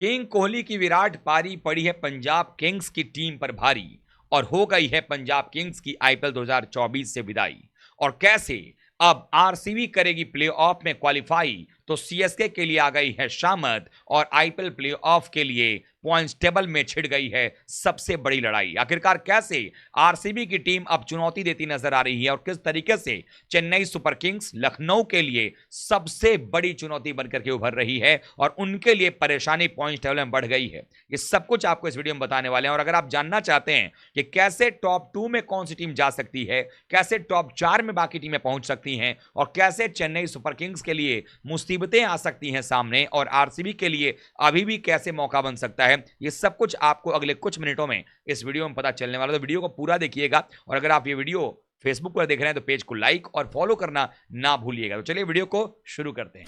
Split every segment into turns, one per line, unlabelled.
King Kohli की विराट पारी पड़ी है पंजाब किंग्स की टीम पर भारी और हो गई है पंजाब किंग्स की आईपीएल 2024 से विदाई। और कैसे अब आरसीबी करेगी प्लेऑफ में क्वालिफाई, तो सीएसके के लिए आ गई है शामत और आईपीएल प्लेऑफ के लिए पॉइंट्स टेबल में छिड़ गई है सबसे बड़ी लड़ाई। आखिरकार कैसे आरसीबी की टीम अब चुनौती देती नजर आ रही है और किस तरीके से चेन्नई सुपर किंग्स लखनऊ के लिए सबसे बड़ी चुनौती बनकर के उभर रही है और उनके लिए परेशानी पॉइंट्स टेबल में बढ़ गई है, ये सब कुछ आपको इस वीडियो में बताने वाले हैं। और अगर आप जानना चाहते हैं कि कैसे टॉप 2 में कौन सी टीम जा सकती है, कैसे टॉप 4 में बाकी टीमें पहुंच सकती हैं और कैसे चेन्नई सुपर किंग्स के लिए मुसीबतें आ सकती हैं सामने और आरसीबी के लिए अभी भी कैसे मौका बन सकता है, ये सब कुछ आपको अगले कुछ मिनटों में इस वीडियो में पता चलने वाला है। तो वीडियो को पूरा देखिएगा और अगर आप ये वीडियो फेसबुक पर देख रहे हैं तो पेज को लाइक और फॉलो करना ना भूलिएगा। तो चलिए वीडियो को शुरू करते हैं।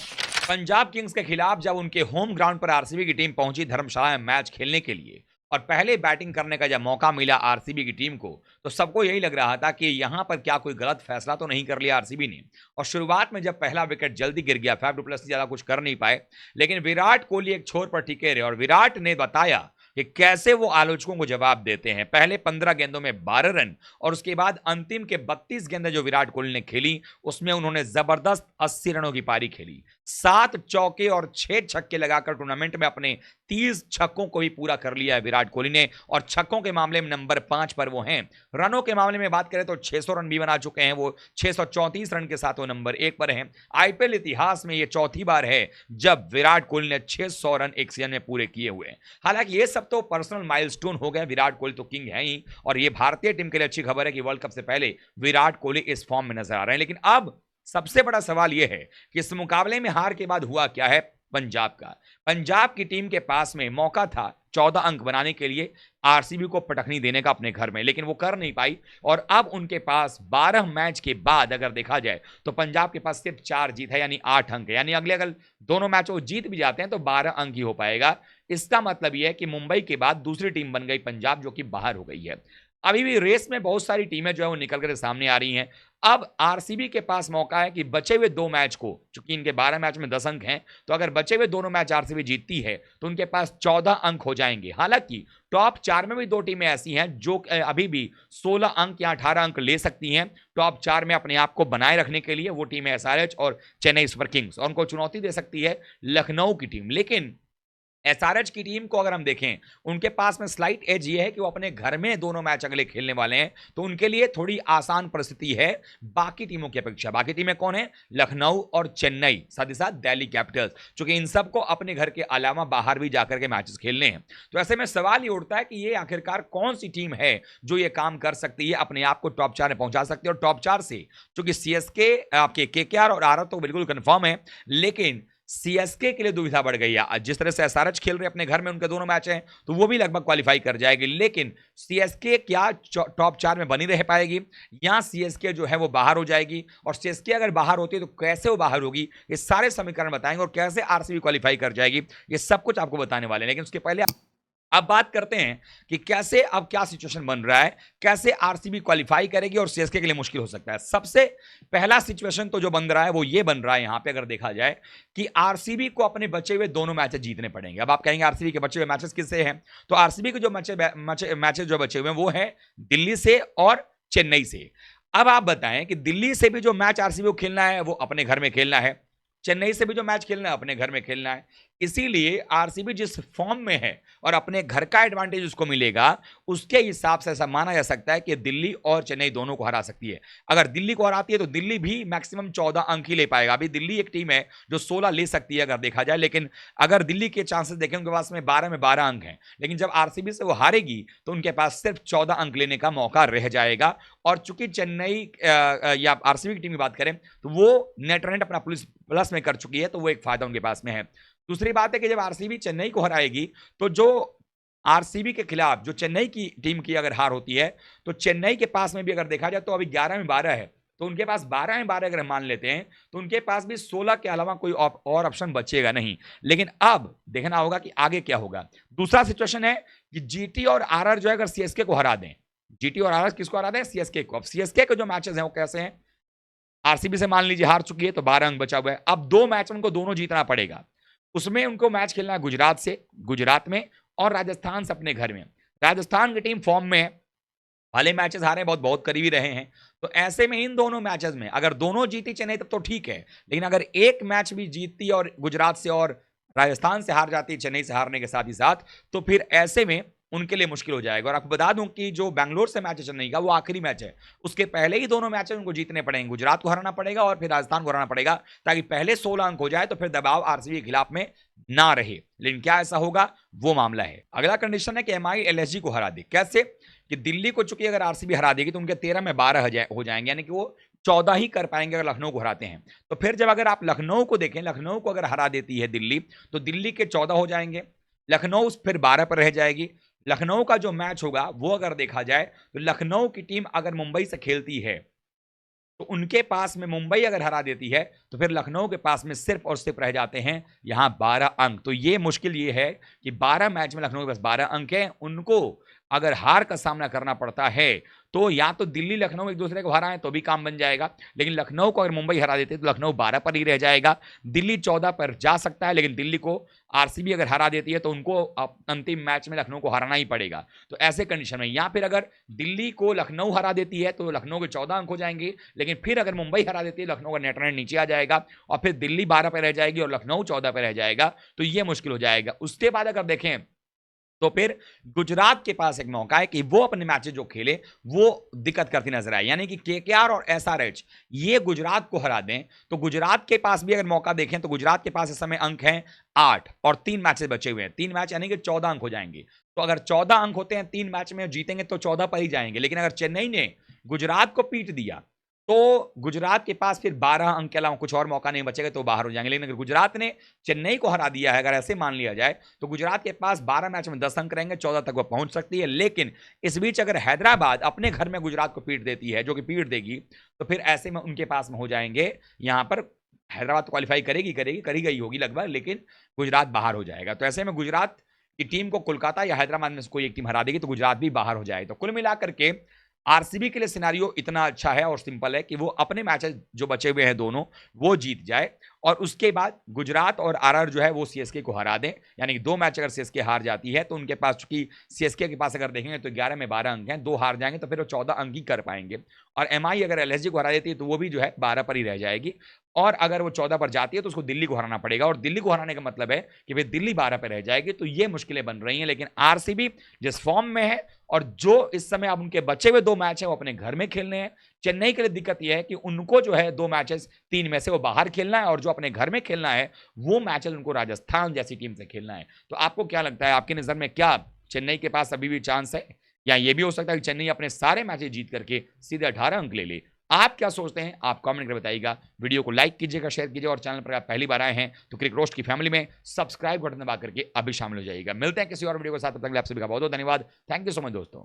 पंजाब किंग्स के खिलाफ जब उनके होम ग्राउंड पर आरसीबी की टीम पहुंची धर्मशाला में मैच खेलने के लिए और पहले बैटिंग करने का जब मौका मिला आरसीबी की टीम को, तो सबको यही लग रहा था कि यहां पर क्या कोई गलत फैसला तो नहीं कर लिया आरसीबी ने। और शुरुआत में जब पहला विकेट जल्दी गिर गया, फैफ डु प्लेसिस ज्यादा कुछ कर नहीं पाए, लेकिन विराट कोहली एक छोर पर टिके रहे और विराट ने बताया कि कैसे वो आलोचकों को जवाब देते हैं। पहले 15 गेंदों में 12 रन और उसके बाद अंतिम के 32 गेंदें जो विराट कोहली ने खेली उसमें उन्होंने जबरदस्त 80 रनों की पारी खेली, 7 चौके और 6 छक्के लगाकर टूर्नामेंट में अपने 30 छक्कों को भी पूरा कर लिया है विराट कोहली ने। और छक्कों के मामले में नंबर 5 पर वो हैं। रनों के मामले में बात करें तो 600 रन भी बना चुके हैं वो, 634 रन के साथ वो नंबर 1 पर हैं। आईपीएल इतिहास में ये चौथी बार है जब विराट कोहली ने 600 रन एक सीजन में पूरे किए हुए हैं। हालांकि ये सब तो पर्सनल माइलस्टोन हो गए, विराट कोहली तो किंग है ही और ये भारतीय टीम के लिए अच्छी खबर है कि वर्ल्ड कप से पहले विराट कोहली इस फॉर्म में नजर आ रहे हैं। लेकिन अब सबसे बड़ा सवाल यह है कि इस मुकाबले में हार के बाद हुआ क्या है पंजाब का। पंजाब की टीम के पास में मौका था 14 अंक बनाने के लिए, आरसीबी को पटखनी देने का अपने घर में, लेकिन वो कर नहीं पाई। और अब उनके पास 12 मैच के बाद अगर देखा जाए तो पंजाब के पास सिर्फ 4 जीत है, यानी 8 अंक है। यानी अगले अगर दोनों मैच वो जीत भी जाते हैं तो 12 अंक ही हो पाएगा। इसका मतलब यह है कि मुंबई के बाद दूसरी टीम बन गई पंजाब, जो कि बाहर हो गई है। अभी भी रेस में बहुत सारी टीमें जो है वो निकल कर सामने आ रही हैं। अब आरसीबी के पास मौका है कि बचे हुए 2 मैच को, चूंकि इनके 12 मैच में 10 अंक हैं, तो अगर बचे हुए दोनों मैच आरसीबी जीतती है तो उनके पास 14 अंक हो जाएंगे। हालांकि टॉप 4 में भी 2 टीमें ऐसी हैं जो अभी भी 16 अंक या 18 अंक ले सकती हैं टॉप 4 में अपने आप को बनाए रखने के लिए। वो टीम है एसआरएच और चेन्नई सुपर किंग्स, और उनको चुनौती दे सकती है लखनऊ की टीम। लेकिन एसआरएच की टीम को अगर हम देखें, उनके पास में स्लाइट एज ये है कि वो अपने घर में दोनों मैच अगले खेलने वाले हैं, तो उनके लिए थोड़ी आसान परिस्थिति है बाकी टीमों की अपेक्षा। बाकी टीमें कौन है? लखनऊ और चेन्नई, साथ ही साथ दिल्ली कैपिटल्स, क्योंकि इन सबको अपने घर के अलावा बाहर भी जाकर के मैचेस खेलने हैं। तो ऐसे में सवाल ये उठता है कि ये आखिरकार कौन सी टीम है जो ये काम कर सकती है, अपने आप को टॉप 4 में पहुंचा सकती है। और टॉप 4 से चूंकि सीएसके, आपके केकेआर और आरआर तो बिल्कुल कंफर्म है, लेकिन सीएसके के लिए दुविधा बढ़ गई है। जिस तरह से एसआरएच खेल रहे अपने घर में, उनके दोनों मैच हैं, तो वो भी लगभग क्वालिफाई कर जाएगी। लेकिन सीएसके क्या टॉप 4 में बनी रह पाएगी या सीएसके जो है वो बाहर हो जाएगी? और सीएसके अगर बाहर होती है तो कैसे वो बाहर होगी, ये सारे समीकरण बताएंगे। और कैसे आरसीबी क्वालिफाई कर जाएगी, ये सब कुछ आपको बताने वाले हैं। लेकिन उसके पहले अब बात करते हैं कि कैसे अब क्या सिचुएशन बन रहा है, कैसे आरसीबी क्वालिफाई करेगी और सीएसके के लिए मुश्किल हो सकता है। सबसे पहला सिचुएशन तो जो बन रहा है वो ये बन रहा है यहां पे, अगर देखा जाए कि आरसीबी को अपने बचे हुए दोनों मैचेस जीतने पड़ेंगे। अब आप कहेंगे आरसीबी के बचे हुए मैचेस किससे हैं, तो आरसीबी के जो मैचेस जो बचे हुए हैं वो है दिल्ली से और चेन्नई से। अब आप बताएं कि दिल्ली से भी जो मैच आरसीबी को खेलना है वो अपने घर में खेलना है, चेन्नई से भी जो मैच खेलना है अपने घर में खेलना है। इसीलिए आरसीबी जिस फॉर्म में है और अपने घर का एडवांटेज उसको मिलेगा, उसके हिसाब से ऐसा माना जा सकता है कि दिल्ली और चेन्नई दोनों को हरा सकती है। अगर दिल्ली को हराती है तो दिल्ली भी मैक्सिमम 14 अंक ही ले पाएगा। अभी दिल्ली एक टीम है जो 16 ले सकती है अगर देखा जाए, लेकिन अगर दिल्ली के चांसेस देखें उनके पास में 12 अंक हैं, लेकिन जब आरसीबी से वो हारेगी तो उनके पास सिर्फ 14 अंक लेने का मौका रह जाएगा। और चूंकि चेन्नई या आरसीबी की टीम की बात करें तो वो नेट रन अपना प्लस में कर चुकी है, तो वो एक फायदा उनके पास में है। दूसरी बात है कि जब आरसीबी चेन्नई को हराएगी तो जो आरसीबी के खिलाफ जो चेन्नई की टीम की अगर हार होती है तो चेन्नई के पास में भी अगर देखा जाए तो अभी 11 में 12 है, तो उनके पास 12 में 12 अगर मान लेते हैं तो उनके पास भी 16 के अलावा कोई और ऑप्शन बचेगा नहीं। लेकिन अब देखना होगा कि आगे क्या होगा। दूसरा सिचुएशन है कि जीटी और आरआर जो है अगर सीएसके को हरा दें, जीटी और आरआर किसको हरा दें? सीएसके को। अब सीएसके के जो मैचेस हैं वो कैसे हैं? आरसीबी से मान लीजिए हार चुकी है तो 12 अंक बचा हुआ है, अब 2 मैच उनको दोनों जीतना पड़ेगा। उसमें उनको मैच खेलना है गुजरात से, गुजरात में, और राजस्थान से अपने घर में। राजस्थान की टीम फॉर्म में है, भले मैचेस हारे बहुत बहुत करीबी रहे हैं, तो ऐसे में इन दोनों मैचेस में अगर दोनों जीती चेन्नई तब तो ठीक है, लेकिन अगर एक मैच भी जीतती और गुजरात से और राजस्थान से हार जाती चेन्नई से हारने के साथ ही साथ, तो फिर ऐसे में उनके लिए मुश्किल हो जाएगा। और आपको बता दूं कि जो बैंगलोर से मैच है चेन्नई का, वो आखिरी मैच है, उसके पहले ही दोनों मैच उनको जीतने पड़ेंगे, गुजरात को हराना पड़ेगा और फिर राजस्थान को हराना पड़ेगा, ताकि पहले 16 अंक हो जाए तो फिर दबाव आरसीबी के खिलाफ में ना रहे। लेकिन क्या ऐसा होगा, वो मामला है। अगला कंडीशन है कि एमआई एलएसजी को हरा दे। कैसे कि दिल्ली को चूंकि अगर आरसीबी हरा देगी तो उनके 13 में 12 हो जाएंगे, यानी कि वो 14 ही कर पाएंगे अगर लखनऊ को हराते हैं। तो फिर जब अगर आप लखनऊ को देखें, लखनऊ को अगर हरा देती है दिल्ली, तो दिल्ली के 14 हो जाएंगे, लखनऊ फिर 12 पर रह जाएगी। लखनऊ का जो मैच होगा वो अगर देखा जाए तो लखनऊ की टीम अगर मुंबई से खेलती है तो उनके पास में, मुंबई अगर हरा देती है तो फिर लखनऊ के पास में सिर्फ और सिर्फ रह जाते हैं यहां 12 अंक। तो ये मुश्किल ये है कि 12 मैच में लखनऊ के पास 12 अंक हैं, उनको अगर हार का सामना करना पड़ता है तो या तो दिल्ली लखनऊ एक दूसरे को हराएं तो भी काम बन जाएगा, लेकिन लखनऊ को अगर मुंबई हरा देती है तो लखनऊ 12 पर ही रह जाएगा। दिल्ली 14 पर जा सकता है, लेकिन दिल्ली को आरसीबी अगर हरा देती है तो उनको अंतिम मैच में लखनऊ को हराना ही पड़ेगा। तो ऐसे कंडीशन में या फिर अगर दिल्ली को लखनऊ हरा देती है तो लखनऊ के 14 अंक हो जाएंगे, लेकिन फिर अगर मुंबई हरा देती है लखनऊ का नेट रन नीचे आ जाएगा और फिर दिल्ली 12 पर रह जाएगी और लखनऊ 14 पर रह जाएगा। तो ये मुश्किल हो जाएगा। उसके बाद अगर देखें तो फिर गुजरात के पास एक मौका है कि वो अपने मैचेस जो खेले वो दिक्कत करती नजर आए, यानी कि केकेआर और एसआरएच ये गुजरात को हरा दें तो गुजरात के पास भी अगर मौका देखें तो गुजरात के पास इस समय अंक हैं 8 और 3 मैचेस बचे हुए हैं, 3 मैच यानी कि 14 अंक हो जाएंगे। तो अगर 14 अंक होते हैं 3 मैच में जीतेंगे तो 14 पर ही जाएंगे, लेकिन अगर चेन्नई ने गुजरात को पीट दिया तो गुजरात के पास फिर 12 अंक के अलावा कुछ और मौका नहीं बचेगा, तो बाहर हो जाएंगे। लेकिन अगर गुजरात ने चेन्नई को हरा दिया है, अगर ऐसे मान लिया जाए, तो गुजरात के पास 12 मैच में 10 अंक रहेंगे, 14 तक वो पहुंच सकती है। लेकिन इस बीच अगर हैदराबाद अपने घर में गुजरात को पीट देती है, जो कि पीट देगी, तो फिर ऐसे में उनके पास में हो जाएंगे यहां पर, हैदराबाद क्वालिफाई करेगी करी गई होगी लगभग, लेकिन गुजरात बाहर हो जाएगा। तो ऐसे में गुजरात की टीम को कोलकाता या हैदराबाद में से कोई एक टीम हरा देगी तो गुजरात भी बाहर हो जाएगा। तो कुल मिलाकर के आरसीबी के लिए सिनारियो इतना अच्छा है और सिंपल है कि वो अपने मैचेस जो बचे हुए हैं दोनों वो जीत जाए और उसके बाद गुजरात और आरआर जो है वो सीएसके को हरा दें। यानी कि 2 मैच अगर सीएसके हार जाती है तो उनके पास, चूंकि सीएसके के पास अगर देखेंगे तो 11 में 12 अंक हैं, 2 हार जाएंगे तो फिर वो 14 अंक ही कर पाएंगे। और एमआई अगर एलएसजी को हरा देती है तो वो भी जो है 12 पर ही रह जाएगी, और अगर वो 14 पर जाती है तो उसको दिल्ली को हराना पड़ेगा, और दिल्ली को हराने का मतलब है कि भाई दिल्ली 12 पर रह जाएगी। तो ये मुश्किलें बन रही हैं। लेकिन आरसीबी जिस फॉर्म में है और जो इस समय अब उनके बचे हुए 2 मैच हैं वो अपने घर में खेलने हैं। चेन्नई के लिए दिक्कत यह है कि उनको जो है 2 मैचेस 3 में से वो बाहर खेलना है, और जो अपने घर में खेलना है वो मैचेस उनको राजस्थान जैसी टीम से खेलना है। तो आपको क्या लगता है, आपकी नजर में क्या चेन्नई के पास अभी भी चांस है, या ये भी हो सकता है कि चेन्नई अपने सारे मैचेस जीत करके सीधे 18 अंक ले ले? आप क्या सोचते हैं, आप कमेंट करके बताइएगा। वीडियो को लाइक कीजिएगा, शेयर कीजिएगा, और चैनल पर आप पहली बार आए हैं तो क्रिक रोस्ट की फैमिली में सब्सक्राइब बटन दबा करके अभी शामिल हो जाइएगा। मिलते हैं किसी और वीडियो के साथ, तब तक आप सभी का बहुत बहुत धन्यवाद। थैंक यू सो मच दोस्तों।